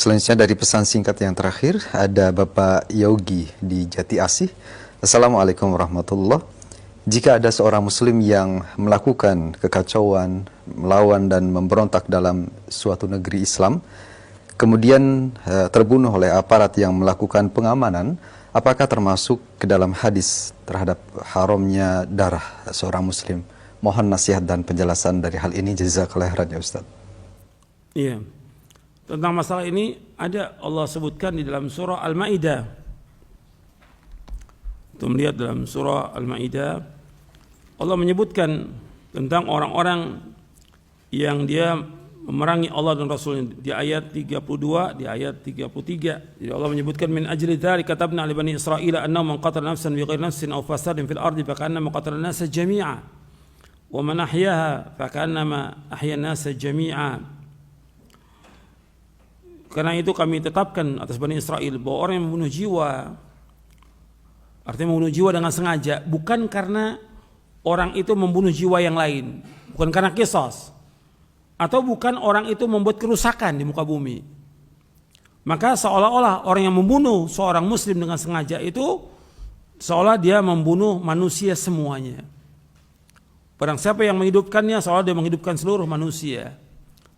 selanjutnya dari pesan singkat yang terakhir ada Bapak Yogi di Jati Asih. Assalamualaikum warahmatullahi. Jika ada seorang muslim yang melakukan kekacauan, melawan dan memberontak dalam suatu negeri Islam, kemudian terbunuh oleh aparat yang melakukan pengamanan, apakah termasuk ke dalam hadis terhadap haramnya darah seorang muslim? Mohon nasihat dan penjelasan dari hal ini, jazakallahu khairan ya Ustaz. Iya. Tentang masalah ini ada Allah sebutkan di dalam surah Al-Maidah. Kita melihat dalam surah Al-Maidah, Allah menyebutkan tentang orang-orang yang dia memerangi Allah dan Rasulnya di ayat 32, di ayat 33. Jadi Allah menyebutkan min ajli dzalika katabna li bani Israila annahu man qatala nafsan bighairi nafsin aw fasadin fil ardi fakannama qatala an-nasa jami'a wa man ahyaha fakannama ahya an-nasa jami'a. Karena itu kami tetapkan atas Bani Israel bahwa orang yang membunuh jiwa, artinya membunuh jiwa dengan sengaja, bukan karena orang itu membunuh jiwa yang lain, bukan karena qisas, atau bukan orang itu membuat kerusakan di muka bumi. Maka seolah-olah orang yang membunuh seorang muslim dengan sengaja itu seolah dia membunuh manusia semuanya. Barang siapa yang menghidupkannya seolah dia menghidupkan seluruh manusia.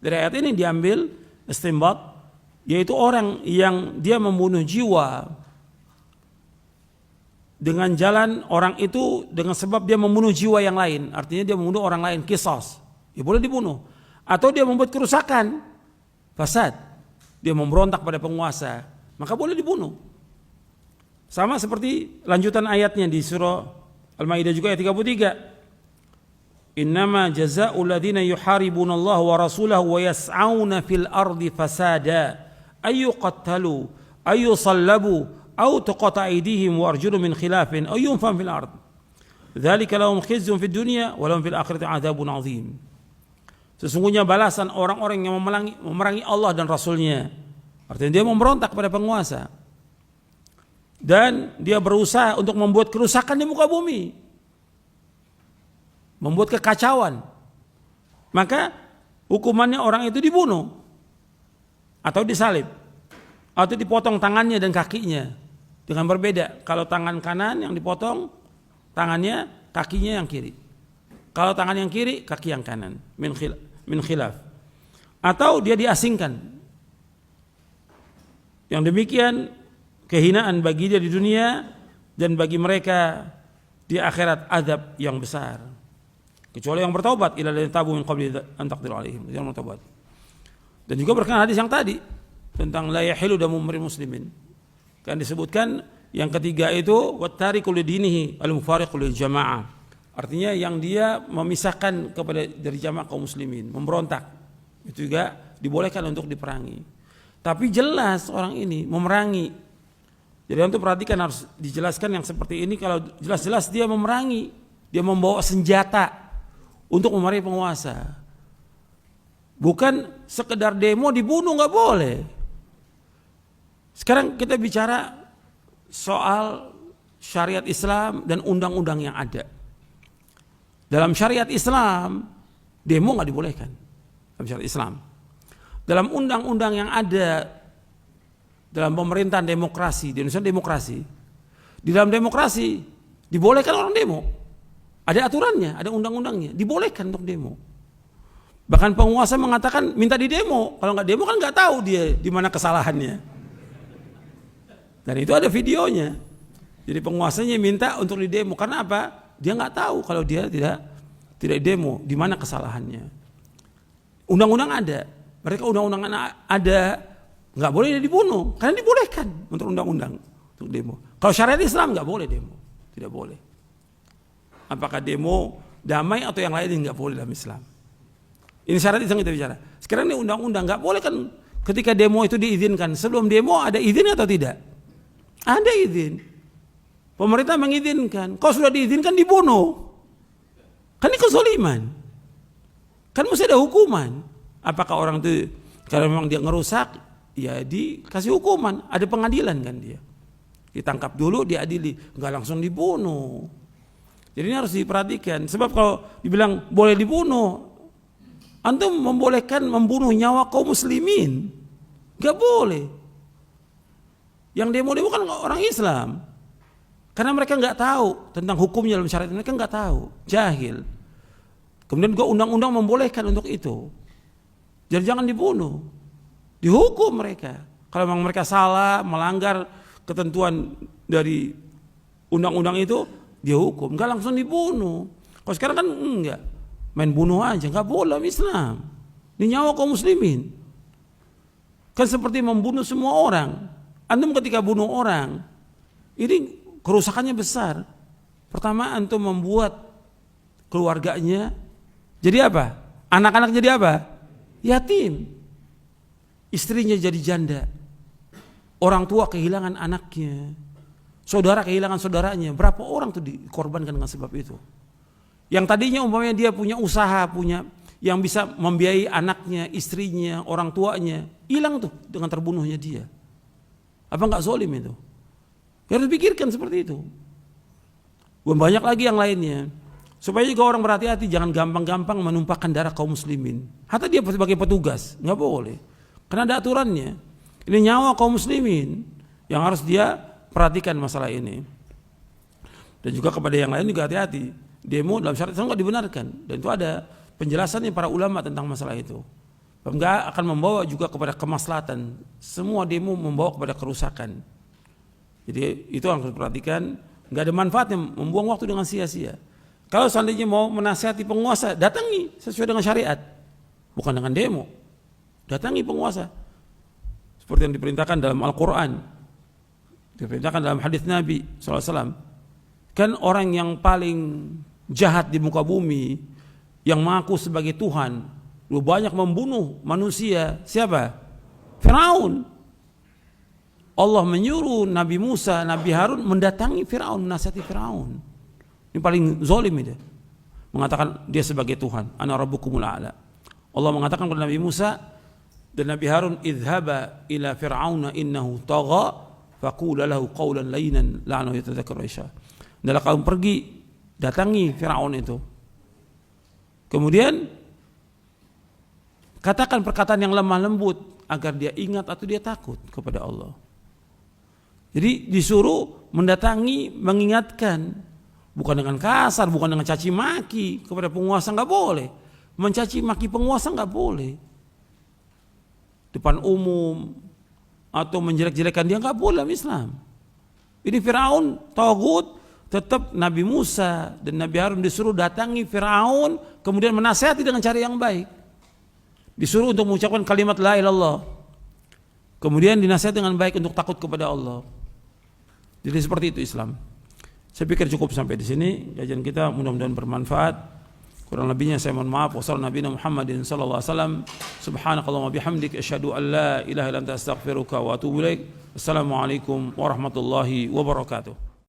Dari ayat ini diambil istinbat, yaitu orang yang dia membunuh jiwa dengan jalan orang itu dengan sebab dia membunuh jiwa yang lain, artinya dia membunuh orang lain, qisas, ya boleh dibunuh. Atau dia membuat kerusakan, fasad, dia memberontak pada penguasa, maka boleh dibunuh. Sama seperti lanjutan ayatnya di surah Al-Maidah juga ayat 33. Innama jazaa'ul ladzina yuharibuna Allah wa rasulahu wa yas'auna fil ardi fasada ayu qattalu ayu sallabu au tuqata aydihim wa arjuluhum min khilafin aw yunfam fil ard dzalika lahum khizyun fid dunya wa lahum fil akhirati adzabun adzim. Sesungguhnya balasan orang-orang yang memerangi Allah dan Rasulnya, artinya dia memberontak pada penguasa dan dia berusaha untuk membuat kerusakan di muka bumi, membuat kekacauan, maka hukumannya orang itu dibunuh atau disalib, atau dipotong tangannya dan kakinya. Dengan berbeda, kalau tangan kanan yang dipotong, tangannya, kakinya yang kiri. Kalau tangan yang kiri, kaki yang kanan, min khilaf. Atau dia diasingkan. Yang demikian kehinaan bagi dia di dunia dan bagi mereka di akhirat azab yang besar. Kecuali yang bertaubat, ila ladzina tabu min qabli an taqdiru alaihim, yang bertaubat. Dan juga berkenaan hadis yang tadi tentang la yahilu damu muslimin. Kan disebutkan yang ketiga itu wattariqu lidinihi al-mufariqu lil jamaah. Artinya yang dia memisahkan kepada dari jamaah kaum muslimin, memberontak. Itu juga dibolehkan untuk diperangi. Tapi jelas orang ini memerangi. Jadi untuk perhatikan harus dijelaskan yang seperti ini, kalau jelas-jelas dia memerangi, dia membawa senjata untuk memerangi penguasa. Bukan sekedar demo dibunuh, nggak boleh. Sekarang kita bicara soal syariat Islam dan undang-undang yang ada. Dalam syariat Islam, demo nggak dibolehkan. Dalam syariat Islam. Dalam undang-undang yang ada dalam pemerintahan demokrasi, di Indonesia demokrasi. Di dalam demokrasi dibolehkan orang demo. Ada aturannya, ada undang-undangnya, dibolehkan untuk demo. Bahkan penguasa mengatakan minta di demo, kalau nggak demo kan nggak tahu dia di mana kesalahannya. Dan itu ada videonya. Jadi penguasanya minta untuk di demo karena apa? Dia nggak tahu kalau dia tidak demo di mana kesalahannya. Undang-undang ada, mereka undang-undang ada, nggak boleh dia dibunuh karena dibolehkan untuk undang-undang untuk demo. Kalau syariat Islam nggak boleh demo, tidak boleh. Apakah demo damai atau yang lain nggak boleh dalam Islam. Ini syarat yang kita bicara. Sekarang ini undang-undang nggak boleh kan ketika demo itu diizinkan. Sebelum demo ada izin atau tidak? Ada izin. Pemerintah mengizinkan. Kalau sudah diizinkan dibunuh. Kan ini kezaliman. Kan mesti ada hukuman. Apakah orang itu kalau memang dia ngerusak, ya dikasih hukuman. Ada pengadilan kan dia. Ditangkap dulu, diadili. Nggak langsung dibunuh. Jadi ini harus diperhatikan. Sebab kalau dibilang boleh dibunuh, antum membolehkan membunuh nyawa kaum muslimin. Gak boleh. Yang demo-demo kan orang Islam. Karena mereka nggak tahu tentang hukumnya dalam syariat, mereka nggak tahu, jahil. Kemudian juga undang-undang membolehkan untuk itu. Jadi jangan dibunuh, dihukum mereka. Kalau memang mereka salah, melanggar ketentuan dari undang-undang itu, dia hukum, nggak langsung dibunuh. Kalau sekarang kan enggak, main bunuh aja, nggak boleh dalam Islam. Ini nyawa kaum muslimin. Kan seperti membunuh semua orang. Antum ketika bunuh orang, ini kerusakannya besar. Pertama, antum membuat keluarganya jadi apa? Anak-anak jadi apa? Yatim. Istrinya jadi janda. Orang tua kehilangan anaknya. Saudara kehilangan saudaranya. Berapa orang tuh dikorbankan dengan sebab itu? Yang tadinya umpamanya dia punya usaha, punya yang bisa membiayai anaknya, istrinya, orang tuanya, hilang tuh dengan terbunuhnya dia. Apa enggak zalim itu? Ya harus pikirkan seperti itu. Banyak lagi yang lainnya. Supaya juga orang berhati-hati, jangan gampang-gampang menumpahkan darah kaum muslimin. Hatta dia sebagai petugas, nggak boleh. Karena ada aturannya. Ini nyawa kaum muslimin yang harus dia perhatikan masalah ini. Dan juga kepada yang lain juga hati-hati. Demo dalam syariat Islam nggak dibenarkan. Dan itu ada penjelasannya para ulama tentang masalah itu. Nggak akan membawa juga kepada kemaslahatan. Semua demo membawa kepada kerusakan. Jadi itu harus diperhatikan. Nggak ada manfaatnya membuang waktu dengan sia-sia. Kalau seandainya mau menasihati penguasa, datangi sesuai dengan syariat, bukan dengan demo. Datangi penguasa, seperti yang diperintahkan dalam Al-Quran, diperintahkan dalam hadis Nabi SAW. Kan orang yang paling jahat di muka bumi, yang mengaku sebagai Tuhan, lu banyak membunuh manusia. Siapa? Firaun. Allah menyuruh Nabi Musa, Nabi Harun mendatangi Firaun, menasihati Firaun. Ini paling zalim itu. Mengatakan dia sebagai Tuhan. Ana rabbukumul a'la. Allah mengatakan kepada Nabi Musa dan Nabi Harun, idhaba ila fir'auna innahu tagha faqula lahu qawlan layyinan la'annahu yatadhakkaru Aisyah. Adalah kamu pergi datangi Firaun itu. Kemudian katakan perkataan yang lemah lembut agar dia ingat atau dia takut kepada Allah. Jadi disuruh mendatangi, mengingatkan. Bukan dengan kasar, bukan dengan caci maki kepada penguasa, nggak boleh. Mencaci maki penguasa nggak boleh. Depan umum atau menjelek-jelekan dia nggak boleh dalam Islam. Ini Firaun, tagut, tetap Nabi Musa dan Nabi Harun disuruh datangi Firaun, kemudian menasihati dengan cara yang baik. Disuruh untuk mengucapkan kalimat la ilaha illallah. Kemudian dinasihati dengan baik untuk takut kepada Allah. Jadi seperti itu Islam. Saya pikir cukup sampai di sini kajian kita, mudah-mudahan bermanfaat. Kurang lebihnya saya mohon maaf. Wassalamualaikum Muhammadin sallallahu alaihi wasallam. Subhanakallahumma bihamdik asyhadu an la ilaha illa anta astaghfiruka wa atubu ilaik. Assalamualaikum warahmatullahi wabarakatuh.